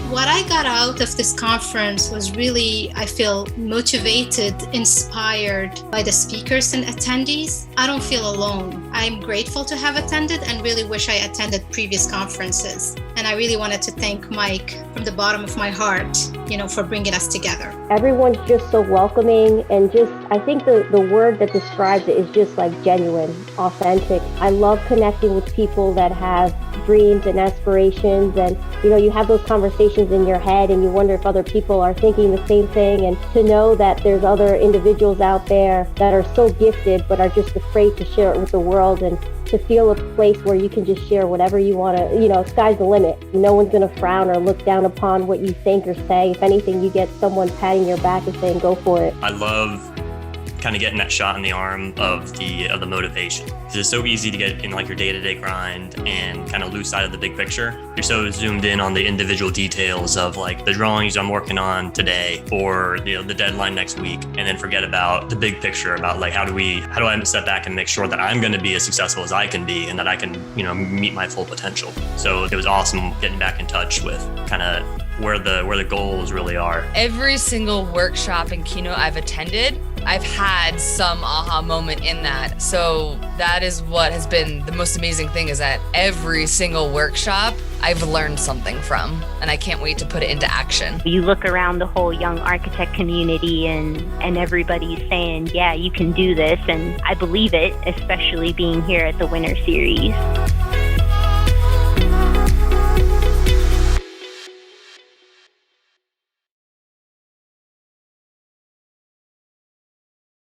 What I got out of this conference was really, I feel motivated, inspired by the speakers and attendees. I don't feel alone. I'm grateful to have attended and really wish I attended previous conferences. And I really wanted to thank Mike from the bottom of my heart, for bringing us together. Everyone's just so welcoming, and I think the word that describes it is just like genuine, authentic. I love connecting with people that have dreams and aspirations, and you have those conversations in your head and you wonder if other people are thinking the same thing, and to know that there's other individuals out there that are so gifted but are just afraid to share it with the world, and to feel a place where you can just share whatever you want to, sky's the limit. No one's going to frown or look down upon what you think or say. If anything, you get someone patting your back and saying, go for it. I love kind of getting that shot in the arm of the motivation. It's so easy to get in like your day-to-day grind and kind of lose sight of the big picture. You're so zoomed in on the individual details of like the drawings I'm working on today or the deadline next week, and then forget about the big picture about like how do I step back and make sure that I'm going to be as successful as I can be and that I can meet my full potential. So it was awesome getting back in touch with kind of where the goals really are. Every single workshop and keynote I've attended, I've had some aha moment in that. So that is what has been the most amazing thing, is that every single workshop I've learned something from, and I can't wait to put it into action. You look around the whole young architect community and everybody's saying, yeah, you can do this. And I believe it, especially being here at the Winter Series.